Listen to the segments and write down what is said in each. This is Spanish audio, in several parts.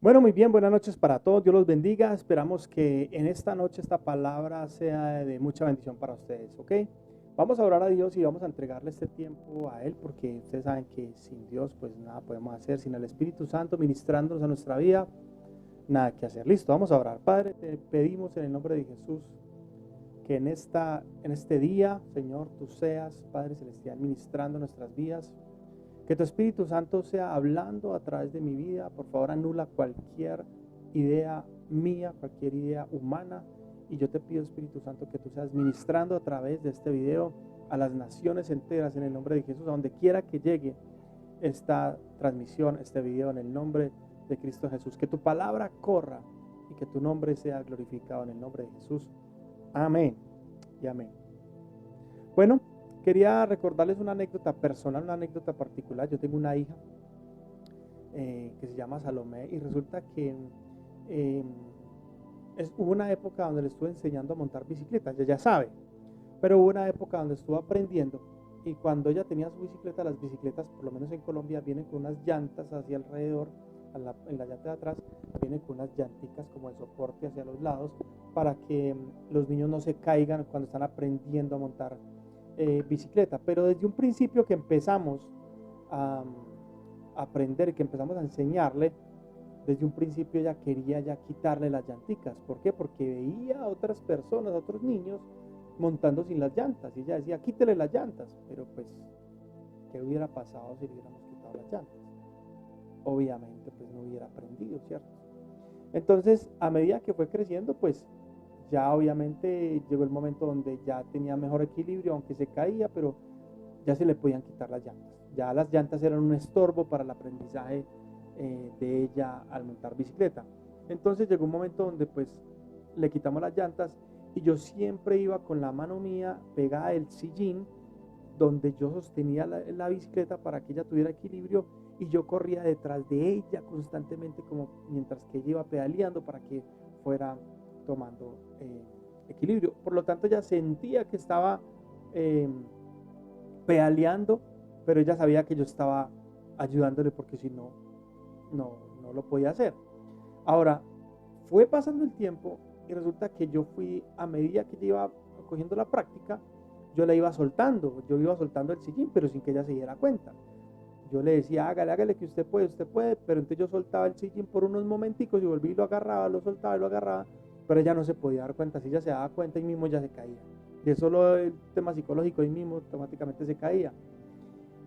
Bueno, muy bien, buenas noches para todos. Dios los bendiga. Esperamos que en esta noche esta palabra sea de mucha bendición para ustedes, ¿ok? Vamos a orar a Dios y vamos a entregarle este tiempo a Él porque ustedes saben que sin Dios pues nada podemos hacer, sin el Espíritu Santo ministrándonos a nuestra vida, nada que hacer. Listo, vamos a orar. Padre, te pedimos en el nombre de Jesús que en este día, Señor, tú seas, Padre Celestial, ministrando nuestras vidas. Que tu Espíritu Santo sea hablando a través de mi vida. Por favor, anula cualquier idea mía, cualquier idea humana. Y yo te pido, Espíritu Santo, que tú seas ministrando a través de este video a las naciones enteras en el nombre de Jesús, a donde quiera que llegue esta transmisión, este video, en el nombre de Cristo Jesús. Que tu palabra corra y que tu nombre sea glorificado en el nombre de Jesús. Amén y amén. Bueno, quería recordarles una anécdota personal, una anécdota particular. Yo tengo una hija que se llama Salomé y resulta que eh, hubo una época donde le estuve enseñando a montar bicicleta. Ella ya sabe, pero hubo una época donde estuvo aprendiendo y cuando ella tenía su bicicleta, las bicicletas, por lo menos en Colombia, vienen con unas llantas hacia alrededor, en la llanta de atrás, vienen con unas llanticas como de soporte hacia los lados para que los niños no se caigan cuando están aprendiendo a montar bicicleta. Pero desde un principio que empezamos a aprender, que empezamos a enseñarle, desde un principio ella quería ya quitarle las llanticas. ¿Por qué? Porque veía a otras personas, a otros niños montando sin las llantas y ella decía, quítele las llantas, pero pues, ¿qué hubiera pasado si le hubiéramos quitado las llantas? Obviamente pues no hubiera aprendido, ¿cierto? Entonces, a medida que fue creciendo, pues ya obviamente llegó el momento donde ya tenía mejor equilibrio, aunque se caía, pero ya se le podían quitar las llantas. Ya las llantas eran un estorbo para el aprendizaje de ella al montar bicicleta. Entonces llegó un momento donde pues le quitamos las llantas y yo siempre iba con la mano mía pegada al sillín donde yo sostenía la bicicleta para que ella tuviera equilibrio y yo corría detrás de ella constantemente como mientras que ella iba pedaleando para que fuera tomando equilibrio. Por lo tanto, ella sentía que estaba eh, pedaleando, pero ella sabía que yo estaba ayudándole porque si no, no lo podía hacer. Ahora, fue pasando el tiempo y resulta que yo fui, a medida que ella iba cogiendo la práctica, yo la iba soltando, yo iba soltando el sillín, pero sin que ella se diera cuenta. Yo le decía, hágale que usted puede, pero entonces yo soltaba el sillín por unos momenticos y volví y lo agarraba, lo soltaba y lo agarraba, pero ella no se podía dar cuenta. Si ella se daba cuenta, y mismo ya se caía. De solo el tema psicológico, y mismo automáticamente se caía.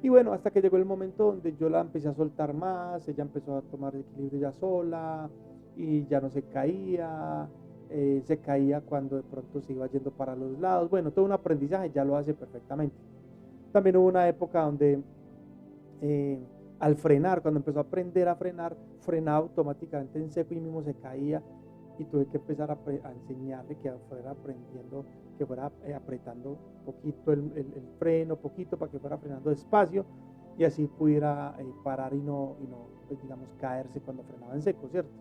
Y bueno, hasta que llegó el momento donde yo la empecé a soltar más, ella empezó a tomar equilibrio ya sola y ya no se caía cuando de pronto se iba yendo para los lados. Bueno, todo un aprendizaje, ya lo hace perfectamente. También hubo una época donde eh, al frenar, cuando empezó a aprender a frenar, frenaba automáticamente en seco y mismo se caía y tuve que empezar a enseñarle que fuera aprendiendo, que fuera apretando poquito el freno, poquito para que fuera frenando despacio y así pudiera parar y no pues, digamos, caerse cuando frenaba en seco, ¿cierto?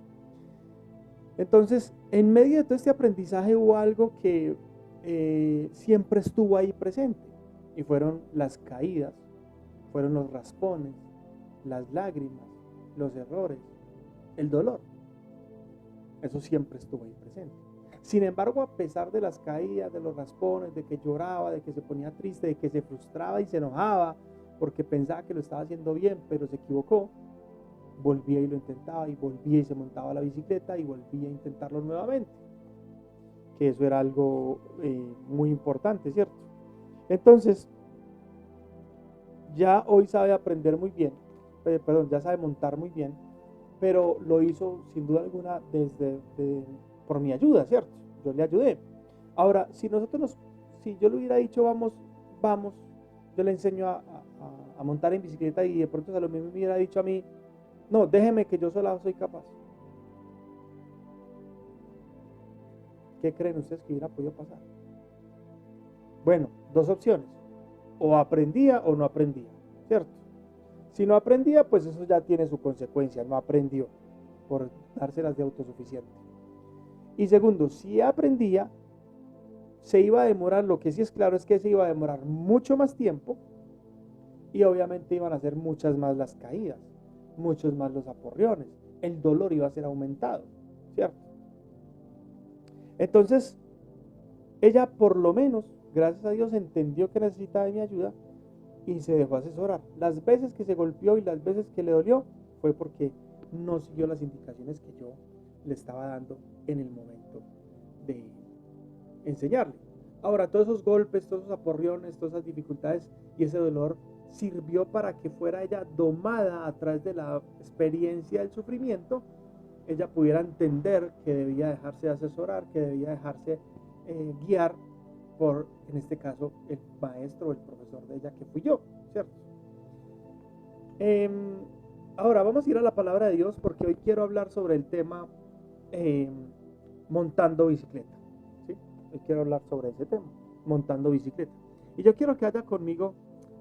Entonces, en medio de todo este aprendizaje hubo algo que siempre estuvo ahí presente y fueron las caídas, fueron los raspones, las lágrimas, los errores, el dolor. Eso siempre estuvo ahí presente. Sin embargo, a pesar de las caídas, de los raspones, de que lloraba, de que se ponía triste, de que se frustraba y se enojaba porque pensaba que lo estaba haciendo bien, pero se equivocó, volvía y lo intentaba y volvía y se montaba a la bicicleta y volvía a intentarlo nuevamente. Que eso era algo muy importante, ¿cierto? Entonces, ya hoy sabe aprender muy bien, perdón, ya sabe montar muy bien, pero lo hizo sin duda alguna por mi ayuda, ¿cierto? Yo le ayudé. Ahora, si yo le hubiera dicho vamos, yo le enseño a montar en bicicleta y de pronto Salomé me hubiera dicho a mí, no, déjeme que yo sola soy capaz. ¿Qué creen ustedes que hubiera podido pasar? Bueno, dos opciones, o aprendía o no aprendía, ¿cierto? Si no aprendía, pues eso ya tiene su consecuencia, no aprendió por dárselas de autosuficiente. Y segundo, si aprendía, se iba a demorar, lo que sí es claro es que se iba a demorar mucho más tiempo y obviamente iban a ser muchas más las caídas, muchos más los aporreones, el dolor iba a ser aumentado, ¿cierto? Entonces, ella por lo menos, gracias a Dios, entendió que necesitaba de mi ayuda y se dejó asesorar. Las veces que se golpeó y las veces que le dolió fue porque no siguió las indicaciones que yo le estaba dando en el momento de enseñarle. Ahora, todos esos golpes, todos esos aporreones, todas esas dificultades y ese dolor sirvió para que fuera ella domada a través de la experiencia del sufrimiento, ella pudiera entender que debía dejarse asesorar, que debía dejarse guiar por, en este caso, el maestro o el profesor de ella, que fui yo, ¿cierto? Ahora vamos a ir a la palabra de Dios porque hoy quiero hablar sobre el tema montando bicicleta, ¿sí? Hoy quiero hablar sobre ese tema, montando bicicleta. Y yo quiero que vaya conmigo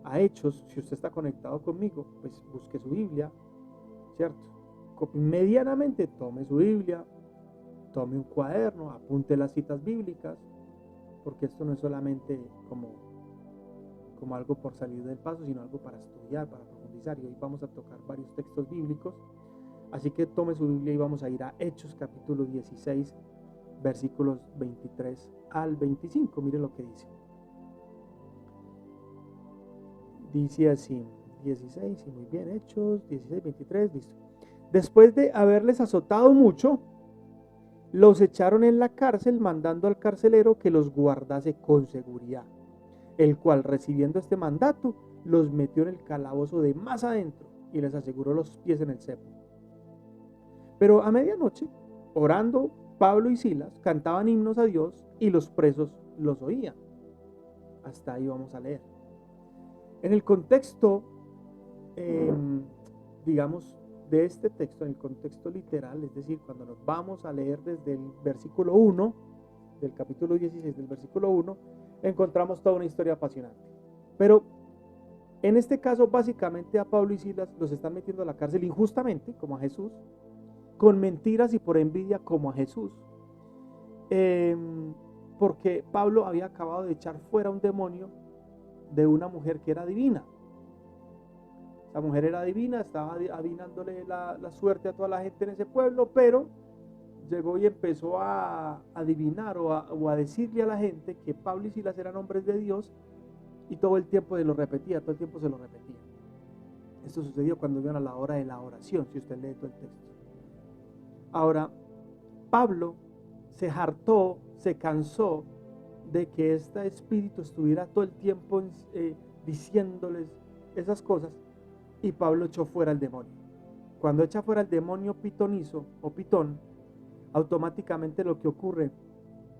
a Hechos. Si usted está conectado conmigo, pues busque su Biblia, ¿cierto? Medianamente tome su Biblia, tome un cuaderno, apunte las citas bíblicas, porque esto no es solamente como algo por salir del paso, sino algo para estudiar, para profundizar. Y hoy vamos a tocar varios textos bíblicos. Así que tome su Biblia y vamos a ir a Hechos capítulo 16, versículos 23 al 25. Mire lo que dice. Dice así, 16, y muy bien, Hechos 16, 23, listo. Después de haberles azotado mucho, los echaron en la cárcel, mandando al carcelero que los guardase con seguridad, el cual, recibiendo este mandato, los metió en el calabozo de más adentro y les aseguró los pies en el cepo. Pero a medianoche, orando, Pablo y Silas cantaban himnos a Dios y los presos los oían. Hasta ahí vamos a leer. En el contexto, digamos, de este texto, en el contexto literal, es decir, cuando nos vamos a leer desde el versículo 1, del capítulo 16, del versículo 1, encontramos toda una historia apasionante. Pero en este caso, básicamente a Pablo y Silas los están metiendo a la cárcel injustamente, como a Jesús, con mentiras y por envidia, como a Jesús, porque Pablo había acabado de echar fuera un demonio de una mujer que era divina. La mujer era divina, estaba adivinándole la suerte a toda la gente en ese pueblo, pero llegó y empezó a adivinar o a decirle a la gente que Pablo y Silas eran hombres de Dios, y todo el tiempo se lo repetía, todo el tiempo se lo repetía. Esto sucedió cuando iban a la hora de la oración, si usted lee todo el texto. Ahora, Pablo se hartó, se cansó de que este espíritu estuviera todo el tiempo diciéndoles esas cosas, y Pablo echó fuera el demonio. Cuando echa fuera el demonio pitonizo o pitón, automáticamente lo que ocurre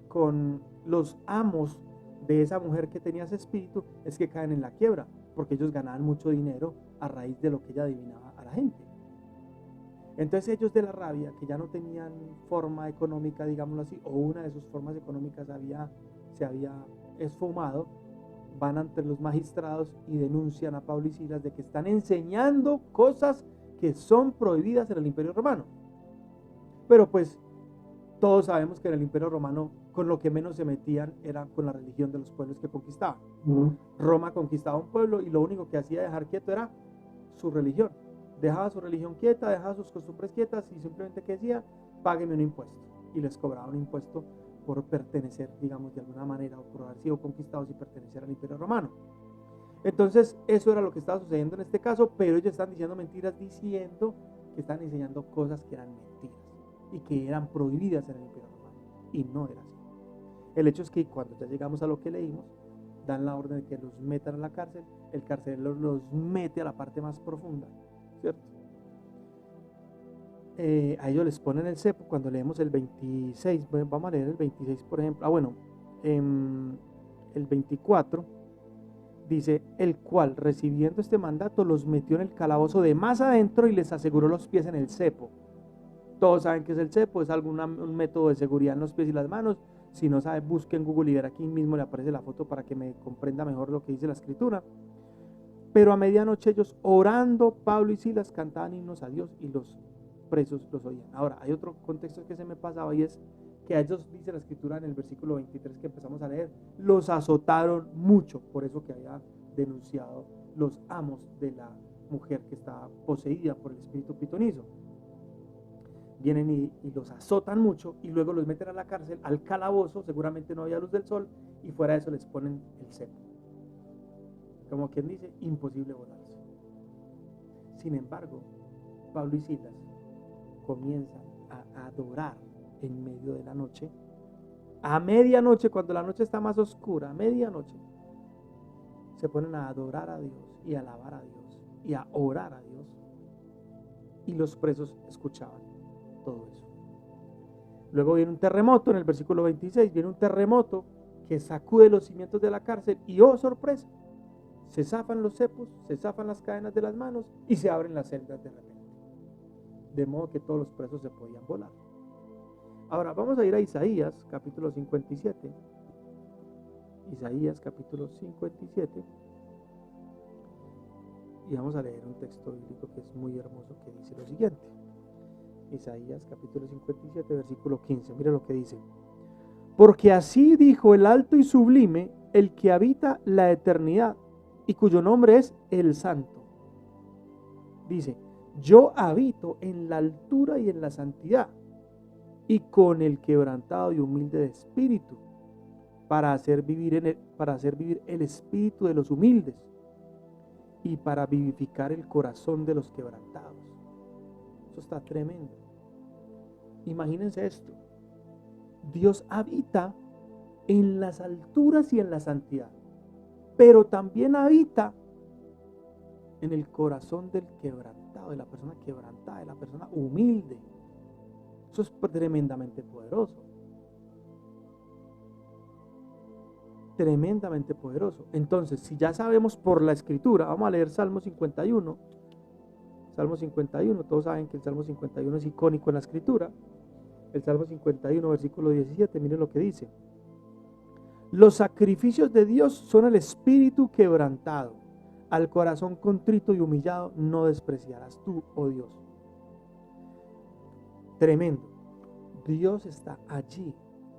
con los amos de esa mujer que tenía ese espíritu es que caen en la quiebra, porque ellos ganaban mucho dinero a raíz de lo que ella adivinaba a la gente. Entonces ellos, de la rabia, que ya no tenían forma económica, digámoslo así, o una de sus formas económicas se había esfumado, van ante los magistrados y denuncian a Pablo y Silas de que están enseñando cosas que son prohibidas en el Imperio Romano. Pero pues todos sabemos que en el Imperio Romano con lo que menos se metían era con la religión de los pueblos que conquistaban. Roma conquistaba un pueblo y lo único que hacía dejar quieto era su religión. Dejaba su religión quieta, dejaba sus costumbres quietas y simplemente que decía, págueme un impuesto. Y les cobraba un impuesto por pertenecer, digamos, de alguna manera, o por haber sido conquistados y pertenecer al Imperio Romano. Entonces, eso era lo que estaba sucediendo en este caso, pero ellos están diciendo mentiras, diciendo que están enseñando cosas que eran mentiras y que eran prohibidas en el Imperio Romano, y no era así. El hecho es que cuando ya llegamos a lo que leímos, dan la orden de que los metan a la cárcel, el carcelero los mete a la parte más profunda, ¿cierto? A ellos les ponen el cepo. Cuando leemos el 26, vamos a leer el 26 por ejemplo, el 24 dice, el cual, recibiendo este mandato, los metió en el calabozo de más adentro y les aseguró los pies en el cepo. Todos saben qué es el cepo, es un método de seguridad en los pies y las manos. Si no sabe, busque en Google y ver, aquí mismo le aparece la foto para que me comprenda mejor lo que dice la escritura. Pero a medianoche ellos, orando, Pablo y Silas cantaban himnos a Dios y los presos los oían. Ahora, hay otro contexto que se me pasaba, y es que a ellos, dice la escritura en el versículo 23 que empezamos a leer, los azotaron mucho, por eso que había denunciado los amos de la mujer que estaba poseída por el espíritu pitonizo. vienen y los azotan mucho y luego los meten a la cárcel, al calabozo, seguramente no había luz del sol y fuera de eso les ponen el cepo. Como quien dice, imposible volarse. Sin embargo, Pablo y Silas comienzan a adorar en medio de la noche. A medianoche, cuando la noche está más oscura, a medianoche, se ponen a adorar a Dios y a alabar a Dios y a orar a Dios. Y los presos escuchaban todo eso. Luego viene un terremoto, en el versículo 26, viene un terremoto que sacude los cimientos de la cárcel y ¡oh, sorpresa! Se zafan los cepos, se zafan las cadenas de las manos y se abren las celdas de repente. De modo que todos los presos se podían volar. Ahora vamos a ir a Isaías capítulo 57. Isaías capítulo 57. Y vamos a leer un texto bíblico que es muy hermoso que dice lo siguiente. Isaías capítulo 57 versículo 15. Mira lo que dice. Porque así dijo el alto y sublime, el que habita la eternidad y cuyo nombre es el Santo. Dice, yo habito en la altura y en la santidad y con el quebrantado y humilde de espíritu, para hacer vivir el espíritu de los humildes y para vivificar el corazón de los quebrantados. Eso está tremendo. Imagínense esto. Dios habita en las alturas y en la santidad, pero también habita en el corazón del quebrantado, de la persona quebrantada, de la persona humilde. Eso es tremendamente poderoso. Tremendamente poderoso. Entonces, si ya sabemos por la escritura, vamos a leer Salmo 51. Salmo 51, todos saben que el Salmo 51 es icónico en la escritura. El Salmo 51, versículo 17, miren lo que dice. Los sacrificios de Dios son el espíritu quebrantado. Al corazón contrito y humillado no despreciarás tú, oh Dios. Tremendo. Dios está allí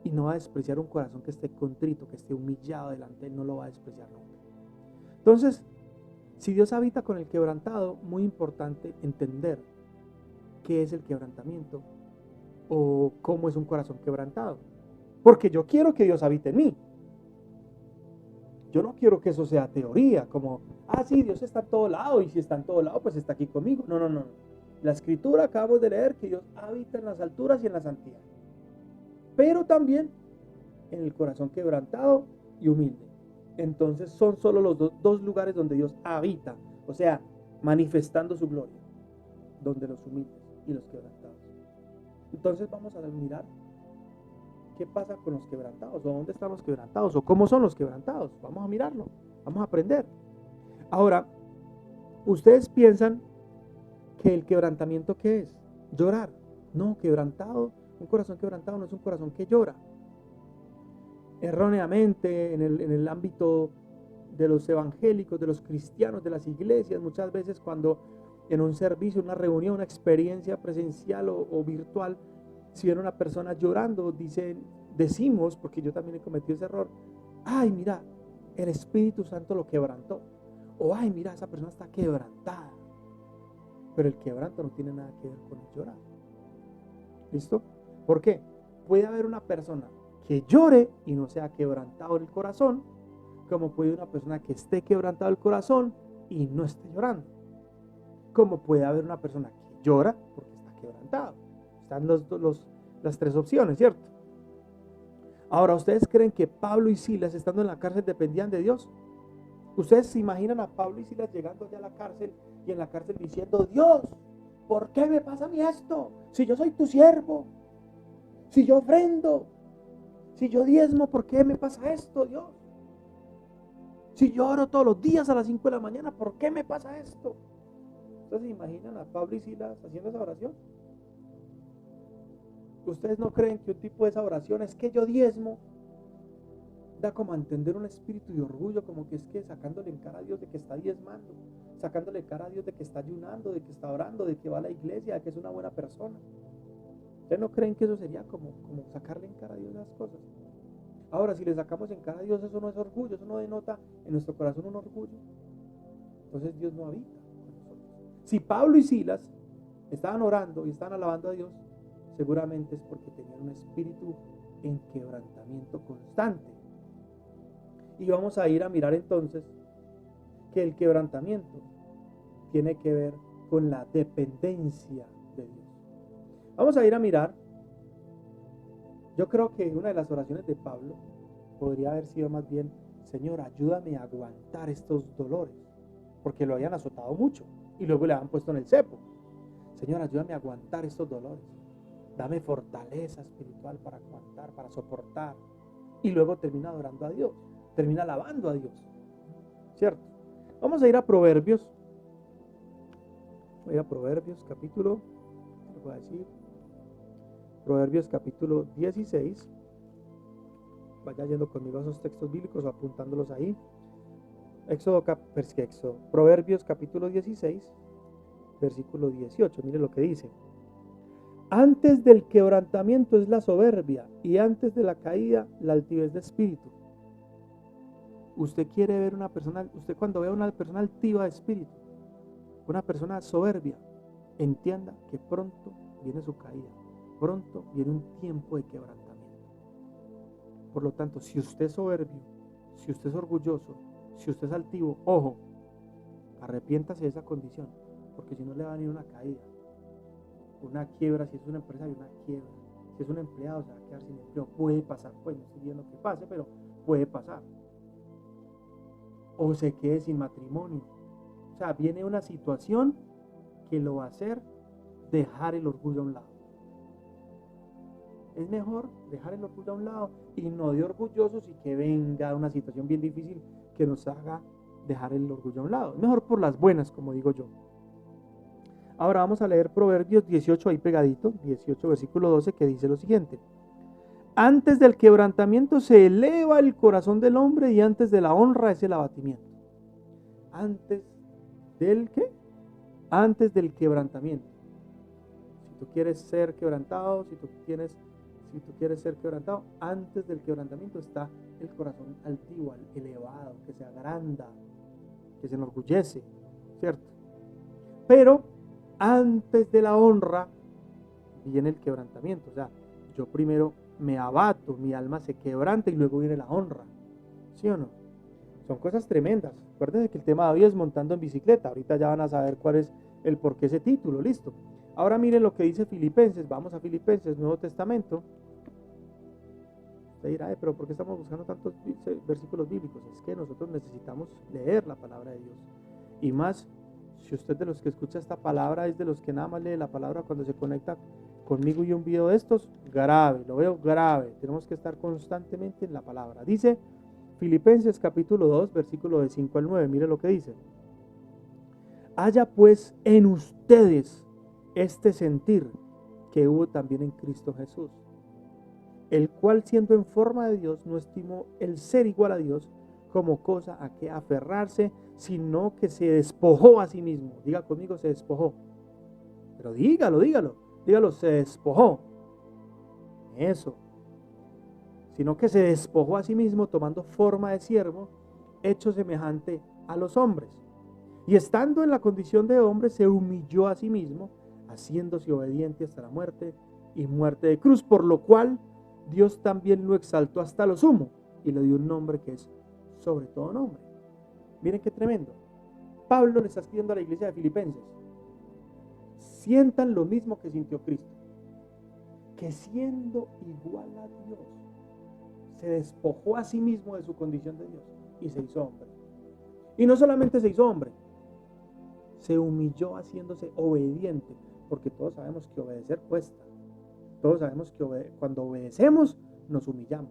y no va a despreciar un corazón que esté contrito, que esté humillado delante de él, no lo va a despreciar nunca. Entonces, si Dios habita con el quebrantado, muy importante entender qué es el quebrantamiento o cómo es un corazón quebrantado. Porque yo quiero que Dios habite en mí. Yo no quiero que eso sea teoría, como, sí, Dios está en todo lado y si está en todo lado, pues está aquí conmigo. No. La escritura acabamos de leer que Dios habita en las alturas y en la santidad, pero también en el corazón quebrantado y humilde. Entonces son solo los dos lugares donde Dios habita, o sea, manifestando su gloria, donde los humildes y los quebrantados. Entonces vamos a mirar qué pasa con los quebrantados, o dónde están los quebrantados, o cómo son los quebrantados. Vamos a mirarlo, vamos a aprender. Ahora, ustedes piensan que el quebrantamiento, ¿qué es? Llorar. No, quebrantado, un corazón quebrantado no es un corazón que llora. Erróneamente, en el ámbito de los evangélicos, de los cristianos, de las iglesias, muchas veces cuando en un servicio, una reunión, una experiencia presencial o virtual, si ven una persona llorando, decimos, porque yo también he cometido ese error, ay, mira, el Espíritu Santo lo quebrantó. O ay, mira, esa persona está quebrantada. Pero el quebranto no tiene nada que ver con el llorar. ¿Listo? ¿Por qué? Puede haber una persona que llore y no sea quebrantado el corazón, como puede una persona que esté quebrantado el corazón y no esté llorando. Como puede haber una persona que llora porque está quebrantado. Están las tres opciones, ¿cierto? Ahora, ¿ustedes creen que Pablo y Silas, estando en la cárcel, dependían de Dios? ¿Ustedes se imaginan a Pablo y Silas llegando allá a la cárcel y en la cárcel diciendo, Dios, ¿por qué me pasa a mí esto? Si yo soy tu siervo, si yo ofrendo, si yo diezmo, ¿por qué me pasa esto, Dios? Si yo oro todos los días a las 5 de la mañana, ¿por qué me pasa esto? ¿Ustedes se imaginan a Pablo y Silas haciendo esa oración? ¿Ustedes no creen que un tipo de esa oración es que yo diezmo? Da como a entender un espíritu de orgullo, como que es que sacándole en cara a Dios de que está diezmando, sacándole en cara a Dios de que está ayunando, de que está orando, de que va a la iglesia, de que es una buena persona. ¿Ustedes no creen que eso sería como sacarle en cara a Dios las cosas? Ahora, si le sacamos en cara a Dios, eso no es orgullo, eso no denota en nuestro corazón un orgullo. Entonces Dios no habita con nosotros. Si Pablo y Silas estaban orando y estaban alabando a Dios, seguramente es porque tenían un espíritu en quebrantamiento constante. Y vamos a ir a mirar entonces que el quebrantamiento tiene que ver con la dependencia de Dios. Vamos a ir a mirar, yo creo que una de las oraciones de Pablo podría haber sido más bien: Señor, ayúdame a aguantar estos dolores, porque lo habían azotado mucho y luego le habían puesto en el cepo. Señor, ayúdame a aguantar estos dolores, dame fortaleza espiritual para aguantar, para soportar. Y luego termina adorando a Dios, termina alabando a Dios, ¿cierto? Vamos a ir a Proverbios. Voy a Proverbios capítulo, ¿qué les voy a decir? Proverbios capítulo 16. Vaya yendo conmigo a esos textos bíblicos o apuntándolos ahí. Proverbios capítulo 16, versículo 18. Mire lo que dice: antes del quebrantamiento es la soberbia, y antes de la caída la altivez de espíritu. Usted quiere ver una persona, usted cuando ve a una persona altiva de espíritu, una persona soberbia, entienda que pronto viene su caída, pronto viene un tiempo de quebrantamiento. Por lo tanto, si usted es soberbio, si usted es orgulloso, si usted es altivo, ojo, arrepiéntase de esa condición, porque si no le va a venir una caída, una quiebra. Si es una empresario, una quiebra. Si es un empleado, se va a quedar sin empleo. Puede pasar, pues no estoy diciendo que pase, pero puede pasar. O se quede sin matrimonio. O sea, viene una situación que lo va a hacer dejar el orgullo a un lado. Es mejor dejar el orgullo a un lado y no de orgullosos, y que venga una situación bien difícil que nos haga dejar el orgullo a un lado. Es mejor por las buenas, como digo yo. Ahora vamos a leer Proverbios 18 ahí pegadito, 18 versículo 12, que dice lo siguiente: antes del quebrantamiento se eleva el corazón del hombre, y antes de la honra es el abatimiento. Antes del ¿qué? Antes del quebrantamiento. Si tú quieres ser quebrantado, si tú quieres ser quebrantado, antes del quebrantamiento está el corazón altivo, elevado, que se agranda, que se enorgullece, ¿cierto? Pero antes de la honra viene el quebrantamiento. O sea, yo primero me abato, mi alma se quebranta, y luego viene la honra. ¿Sí o no? Son cosas tremendas. Acuérdense que el tema de hoy es montando en bicicleta. Ahorita ya van a saber cuál es el por qué ese título. Listo. Ahora miren lo que dice Filipenses. Vamos a Filipenses, Nuevo Testamento. Usted dirá, pero ¿por qué estamos buscando tantos versículos bíblicos? Es que nosotros necesitamos leer la palabra de Dios. Y más, si usted de los que escucha esta palabra es de los que nada más lee la palabra cuando se conecta conmigo y un video de estos, grave, lo veo grave. Tenemos que estar constantemente en la palabra. Dice Filipenses capítulo 2, versículo de 5 al 9. Mire lo que dice: haya pues en ustedes este sentir que hubo también en Cristo Jesús, el cual, siendo en forma de Dios, no estimó el ser igual a Dios como cosa a que aferrarse, sino que se despojó a sí mismo. Diga conmigo, se despojó. Pero dígalo, se despojó. Eso. Sino que se despojó a sí mismo, tomando forma de siervo, hecho semejante a los hombres. Y estando en la condición de hombre, se humilló a sí mismo, haciéndose obediente hasta la muerte, y muerte de cruz, por lo cual Dios también lo exaltó hasta lo sumo y le dio un nombre que es sobre todo nombre. Miren qué tremendo. Pablo le está escribiendo a la iglesia de Filipenses: sientan lo mismo que sintió Cristo, que siendo igual a Dios, se despojó a sí mismo de su condición de Dios y se hizo hombre. Y no solamente se hizo hombre, se humilló haciéndose obediente, porque todos sabemos que obedecer cuesta. Todos sabemos que cuando obedecemos nos humillamos.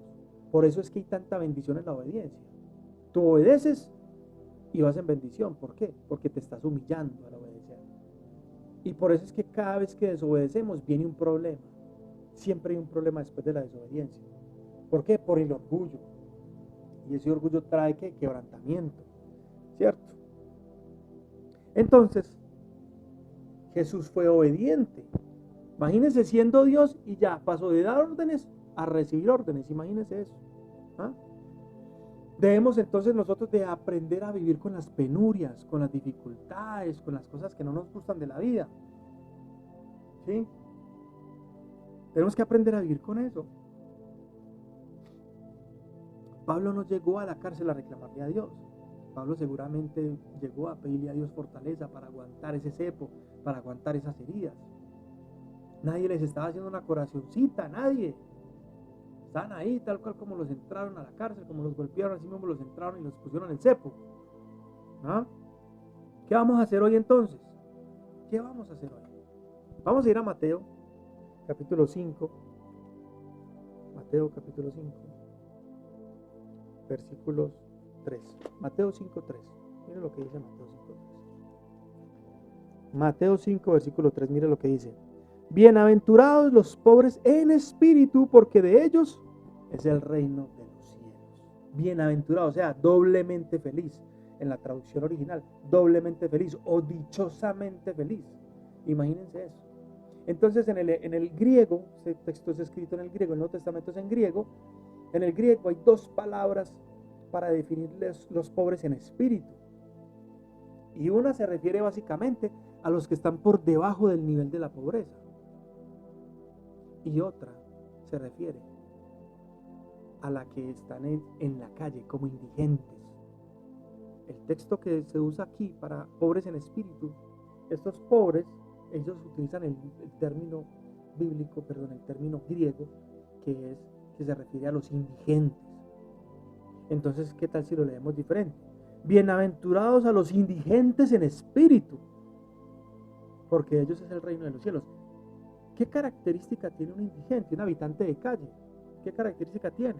Por eso es que hay tanta bendición en la obediencia. Tú obedeces y vas en bendición. ¿Por qué? Porque te estás humillando al obedecer. Y por eso es que cada vez que desobedecemos viene un problema. Siempre hay un problema después de la desobediencia. ¿Por qué? Por el orgullo. Y ese orgullo trae ¿qué? Quebrantamiento. ¿Cierto? Entonces, Jesús fue obediente. Imagínense siendo Dios y ya pasó de dar órdenes a recibir órdenes. Imagínense eso. ¿Ah? Debemos entonces nosotros de aprender a vivir con las penurias, con las dificultades, con las cosas que no nos gustan de la vida. ¿Sí? Tenemos que aprender a vivir con eso. Pablo no llegó a la cárcel a reclamarle a Dios. Pablo seguramente llegó a pedirle a Dios fortaleza para aguantar ese cepo, para aguantar esas heridas. Nadie les estaba haciendo una corazoncita, nadie. Estaban ahí tal cual como los entraron a la cárcel, como los golpearon, así mismo los entraron y los pusieron el cepo. ¿Ah? ¿Qué vamos a hacer hoy entonces? ¿Qué vamos a hacer hoy? Vamos a ir a Mateo, capítulo 5. Mateo, capítulo 5, versículos 3. Mateo 5, 3. Mire lo que dice Mateo 5, 3. Mateo 5, versículo 3. Mire lo que dice. Bienaventurados los pobres en espíritu, porque de ellos es el reino de los cielos. Bienaventurados, o sea, doblemente feliz. En la traducción original, doblemente feliz o dichosamente feliz. Imagínense eso. Entonces en el griego, este texto es escrito en el griego, el Nuevo Testamento es en griego. En el griego hay dos palabras para definirles los pobres en espíritu. Y una se refiere básicamente a los que están por debajo del nivel de la pobreza. Y otra se refiere a la que están en la calle como indigentes. El texto que se usa aquí para pobres en espíritu, estos pobres, ellos utilizan el término bíblico, el término griego, que se refiere a los indigentes. Entonces, ¿qué tal si lo leemos diferente? Bienaventurados a los indigentes en espíritu, porque de ellos es el reino de los cielos. ¿Qué característica tiene un indigente, un habitante de calle? ¿Qué característica tiene?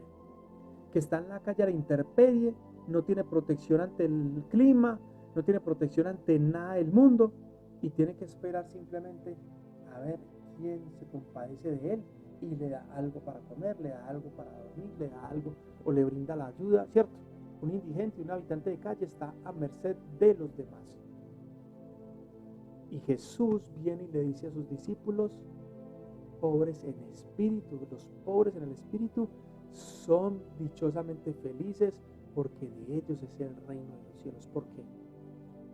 Que está en la calle a la intemperie, no tiene protección ante el clima, no tiene protección ante nada del mundo y tiene que esperar simplemente a ver quién se compadece de él y le da algo para comer, le da algo para dormir, le da algo o le brinda la ayuda, ¿cierto? Un indigente, un habitante de calle está a merced de los demás. Y Jesús viene y le dice a sus discípulos, pobres en espíritu, los pobres en el espíritu son dichosamente felices porque de ellos es el reino de los cielos. ¿Por qué?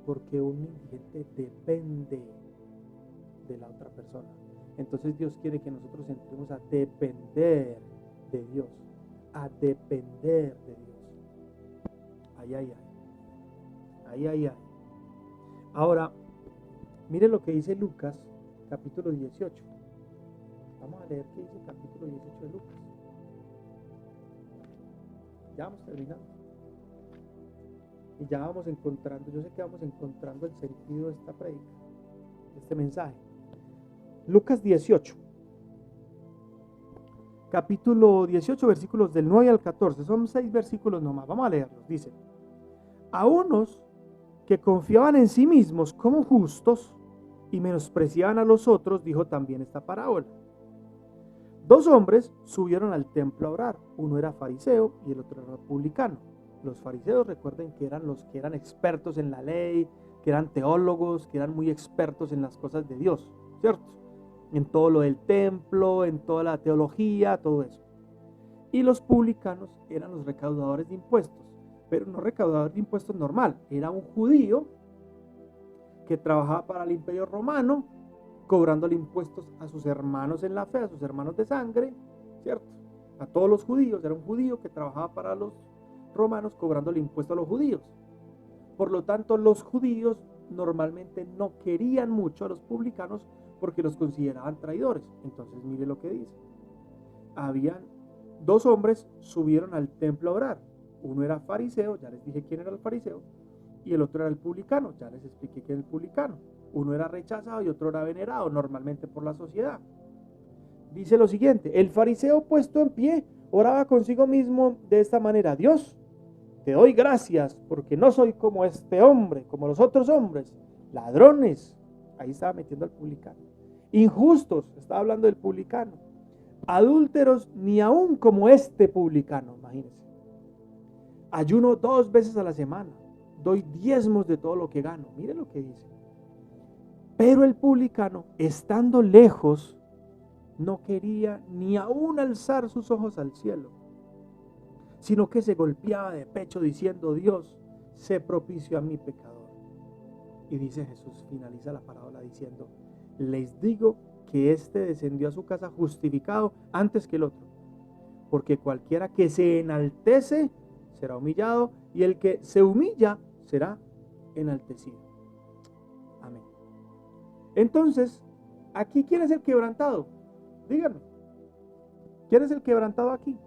Porque un indigente depende de la otra persona. Entonces Dios quiere que nosotros entremos a depender de Dios, a depender de Dios. Ay, ay, ay. Ay, ay, ay. Ahora, mire lo que dice Lucas, capítulo 18. Vamos a leer qué dice el capítulo 18 de Lucas. Ya vamos terminando. Y ya vamos encontrando, yo sé que vamos encontrando el sentido de esta prédica, de este mensaje. Lucas 18. Capítulo 18, versículos del 9 al 14. Son 6 versículos nomás. Vamos a leerlos. Dice: a unos que confiaban en sí mismos como justos y menospreciaban a los otros, dijo también esta parábola. 2 hombres subieron al templo a orar. Uno era fariseo y el otro era publicano. Los fariseos, recuerden que eran los que eran expertos en la ley, que eran teólogos, que eran muy expertos en las cosas de Dios, ¿cierto? En todo lo del templo, en toda la teología, todo eso. Y los publicanos eran los recaudadores de impuestos, pero no recaudador de impuestos normal, era un judío que trabajaba para el imperio romano, cobrándole impuestos a sus hermanos en la fe, a sus hermanos de sangre, ¿cierto? A todos los judíos, era un judío que trabajaba para los romanos cobrándole impuesto a los judíos. Por lo tanto, los judíos normalmente no querían mucho a los publicanos porque los consideraban traidores. Entonces, mire lo que dice. Habían 2 hombres subieron al templo a orar. Uno era fariseo, ya les dije quién era el fariseo, y el otro era el publicano, ya les expliqué quién era el publicano. Uno era rechazado y otro era venerado, normalmente por la sociedad. Dice lo siguiente: el fariseo puesto en pie oraba consigo mismo de esta manera: Dios, te doy gracias porque no soy como este hombre, como los otros hombres, ladrones, ahí estaba metiendo al publicano, injustos, estaba hablando del publicano, adúlteros, ni aún como este publicano. Imagínense, ayuno 2 veces a la semana, doy diezmos de todo lo que gano. Mire lo que dice. Pero el publicano, estando lejos, no quería ni aún alzar sus ojos al cielo, sino que se golpeaba de pecho diciendo: Dios, sé propicio a mi pecador. Y dice Jesús, finaliza la parábola diciendo: les digo que éste descendió a su casa justificado antes que el otro. Porque cualquiera que se enaltece será humillado, y el que se humilla será enaltecido. Amén. Entonces, aquí, ¿quién es el quebrantado? Díganme. ¿Quién es el quebrantado aquí?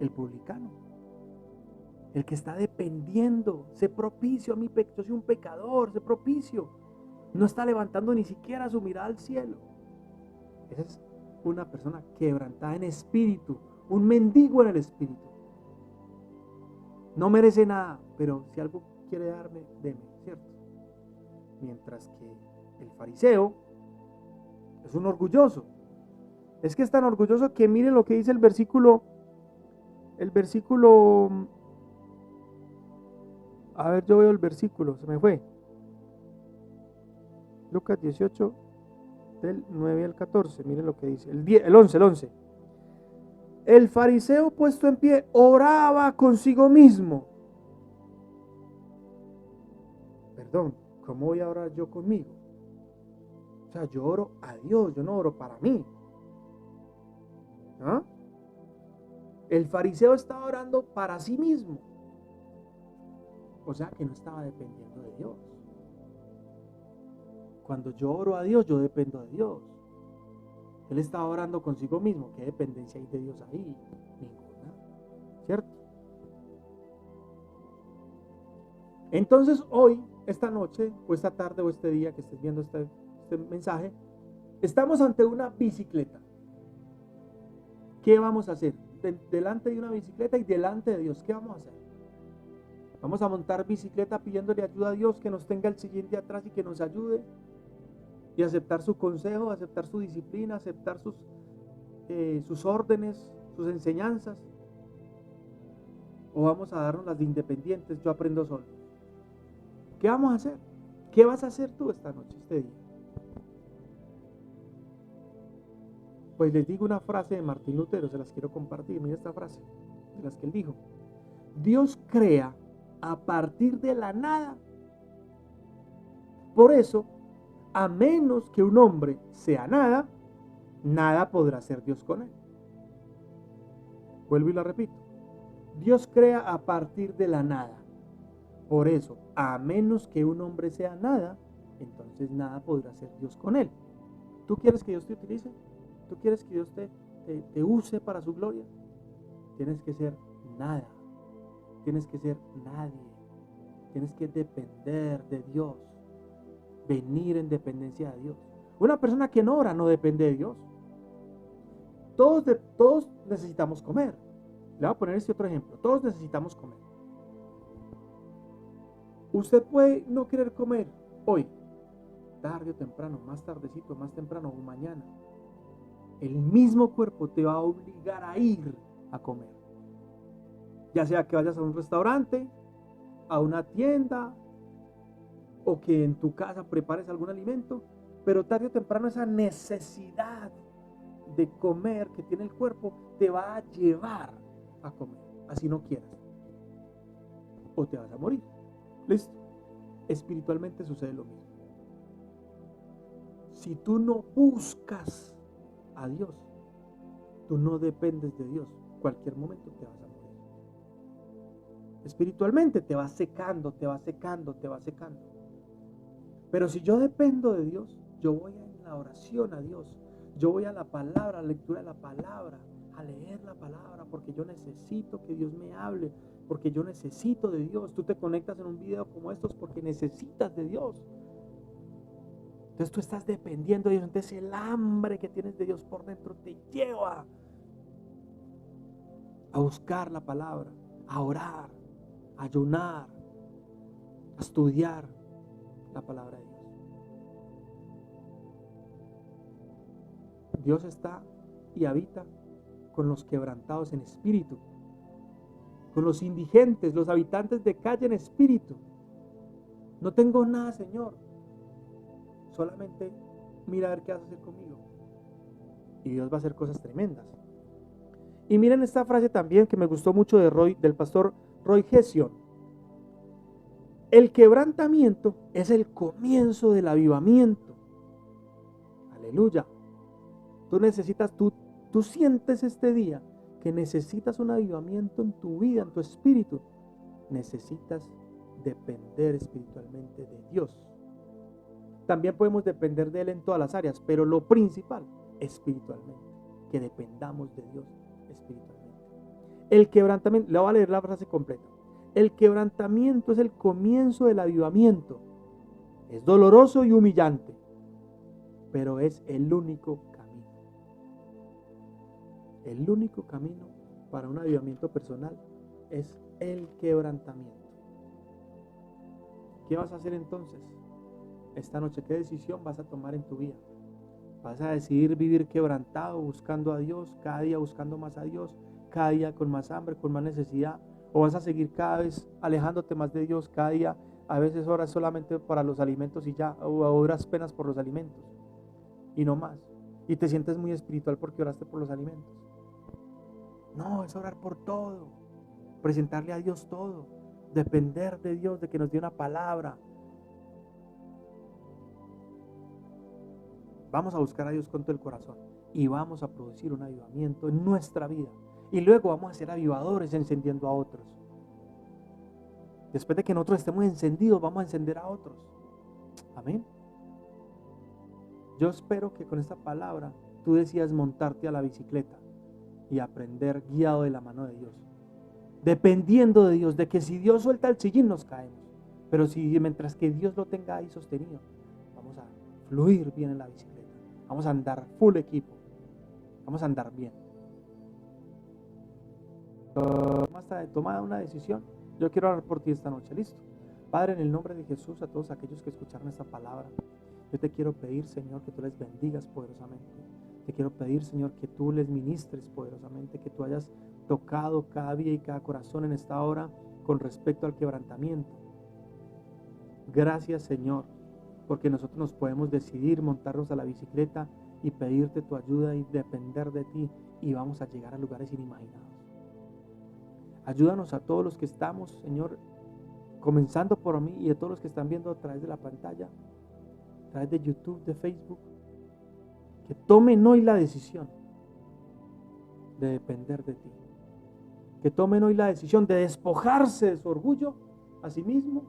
El publicano. El que está dependiendo. Sé propicio a mi pecado. Yo soy un pecador. Sé propicio. No está levantando ni siquiera su mirada al cielo. Esa es una persona quebrantada en espíritu. Un mendigo en el espíritu. No merece nada, pero si algo quiere darme, deme, ¿cierto? Mientras que el fariseo es un orgulloso. Es que es tan orgulloso que miren lo que dice el versículo, a ver, yo veo el versículo, se me fue. Lucas 18, del 9 al 14, miren lo que dice, el 11. El fariseo puesto en pie oraba consigo mismo. Perdón, ¿cómo voy a orar yo conmigo? O sea, yo oro a Dios, yo no oro para mí. ¿Ah? El fariseo estaba orando para sí mismo. O sea, que no estaba dependiendo de Dios. Cuando yo oro a Dios, yo dependo de Dios. Él estaba orando consigo mismo. ¿Qué dependencia hay de Dios ahí? Ninguna. ¿Cierto? Entonces hoy, esta noche, o esta tarde, o este día que estés viendo este mensaje, estamos ante una bicicleta. ¿Qué vamos a hacer? Delante de una bicicleta y delante de Dios, ¿qué vamos a hacer? Vamos a montar bicicleta pidiéndole ayuda a Dios, que nos tenga el siguiente atrás y que nos ayude, y aceptar su consejo, aceptar su disciplina, aceptar sus órdenes, sus enseñanzas. O vamos a darnos las de independientes, yo aprendo solo. ¿Qué vamos a hacer? ¿Qué vas a hacer tú esta noche, este día? Pues les digo una frase de Martín Lutero, se las quiero compartir. Mira esta frase, de las que él dijo. Dios crea a partir de la nada. Por eso, a menos que un hombre sea nada, nada podrá ser Dios con él. Vuelvo y lo repito. Dios crea a partir de la nada. Por eso, a menos que un hombre sea nada, entonces nada podrá ser Dios con él. ¿Tú quieres que Dios te utilice? ¿Tú quieres que Dios te use para su gloria? Tienes que ser nada. Tienes que ser nadie. Tienes que depender de Dios. Venir en dependencia de Dios. Una persona que no ora no depende de Dios. Todos necesitamos comer. Le voy a poner este otro ejemplo. Todos necesitamos comer. Usted puede no querer comer hoy, tarde o temprano, más tardecito, más temprano o mañana. El mismo cuerpo te va a obligar a ir a comer. Ya sea que vayas a un restaurante, a una tienda, o que en tu casa prepares algún alimento, pero tarde o temprano esa necesidad de comer que tiene el cuerpo te va a llevar a comer, así no quieras. O te vas a morir. ¿Listo? Espiritualmente sucede lo mismo. Si tú no buscas a Dios, tú no dependes de Dios, cualquier momento te vas a morir. Espiritualmente te vas secando, te vas secando, te vas secando. Pero si yo dependo de Dios, yo voy en la oración a Dios, yo voy a la palabra, a la lectura de la palabra, a leer la palabra, porque yo necesito que Dios me hable, porque yo necesito de Dios. Tú te conectas en un video como estos porque necesitas de Dios. Entonces tú estás dependiendo de Dios. Entonces el hambre que tienes de Dios por dentro te lleva a buscar la palabra, a orar, a ayunar, a estudiar la palabra de Dios. Dios está y habita con los quebrantados en espíritu, con los indigentes, los habitantes de calle en espíritu. No tengo nada, Señor. Solamente mira a ver qué vas a hacer conmigo. Y Dios va a hacer cosas tremendas. Y miren esta frase también que me gustó mucho del pastor Roy Hession. El quebrantamiento es el comienzo del avivamiento. Aleluya. Tú sientes este día que necesitas un avivamiento en tu vida, en tu espíritu. Necesitas depender espiritualmente de Dios. También podemos depender de Él en todas las áreas, pero lo principal, espiritualmente, que dependamos de Dios espiritualmente. El quebrantamiento, le voy a leer la frase completa. El quebrantamiento es el comienzo del avivamiento. Es doloroso y humillante, pero es el único camino. El único camino para un avivamiento personal es el quebrantamiento. ¿Qué vas a hacer entonces? Esta noche, ¿qué decisión vas a tomar en tu vida? ¿Vas a decidir vivir quebrantado, buscando a Dios, cada día buscando más a Dios, cada día con más hambre, con más necesidad? ¿O vas a seguir cada vez alejándote más de Dios, cada día, a veces oras solamente para los alimentos y ya, o oras penas por los alimentos y no más? Y te sientes muy espiritual porque oraste por los alimentos. No, es orar por todo, presentarle a Dios todo, depender de Dios, de que nos dé una palabra. Vamos a buscar a Dios con todo el corazón y vamos a producir un avivamiento en nuestra vida. Y luego vamos a ser avivadores encendiendo a otros. Después de que nosotros estemos encendidos, vamos a encender a otros. Amén. Yo espero que con esta palabra tú decidas montarte a la bicicleta y aprender guiado de la mano de Dios. Dependiendo de Dios, de que si Dios suelta el sillín nos caemos. Pero si mientras que Dios lo tenga ahí sostenido, vamos a fluir bien en la bicicleta. Vamos a andar full equipo. Vamos a andar bien. Hasta tomar una decisión. Yo quiero orar por ti esta noche. ¿Listo? Padre, en el nombre de Jesús, a todos aquellos que escucharon esta palabra, yo te quiero pedir, Señor, que tú les bendigas poderosamente. Te quiero pedir, Señor, que tú les ministres poderosamente, que tú hayas tocado cada vida y cada corazón en esta hora con respecto al quebrantamiento. Gracias, Señor, porque nosotros nos podemos decidir montarnos a la bicicleta y pedirte tu ayuda y depender de ti, y vamos a llegar a lugares inimaginados. Ayúdanos a todos los que estamos, Señor, comenzando por mí y a todos los que están viendo a través de la pantalla, a través de YouTube, de Facebook, que tomen hoy la decisión de depender de ti. Que tomen hoy la decisión de despojarse de su orgullo a sí mismo,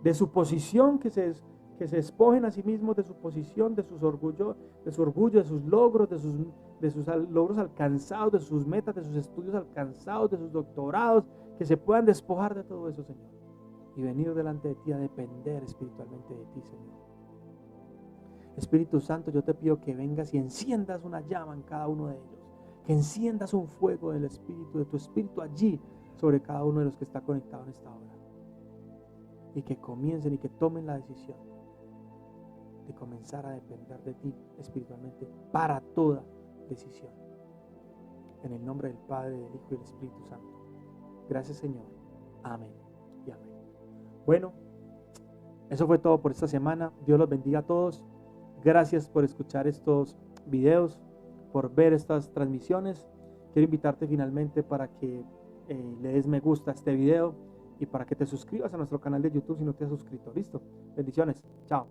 de su posición, que se despojen a sí mismos de su posición, de su orgullo, de sus logros, de sus logros alcanzados, de sus metas, de sus estudios alcanzados, de sus doctorados, que se puedan despojar de todo eso, Señor, y venir delante de ti a depender espiritualmente de ti, Señor. Espíritu Santo, yo te pido que vengas y enciendas una llama en cada uno de ellos, que enciendas un fuego del Espíritu, de tu Espíritu allí sobre cada uno de los que está conectado en esta hora, y que comiencen y que tomen la decisión de comenzar a depender de ti espiritualmente para toda decisión. En el nombre del Padre, del Hijo y del Espíritu Santo. Gracias, Señor. Amén y amén. Bueno, eso fue todo por esta semana. Dios los bendiga a todos. Gracias por escuchar estos videos, por ver estas transmisiones. Quiero invitarte finalmente para que le des me gusta a este video y para que te suscribas a nuestro canal de YouTube si no te has suscrito. Listo. Bendiciones. Chao.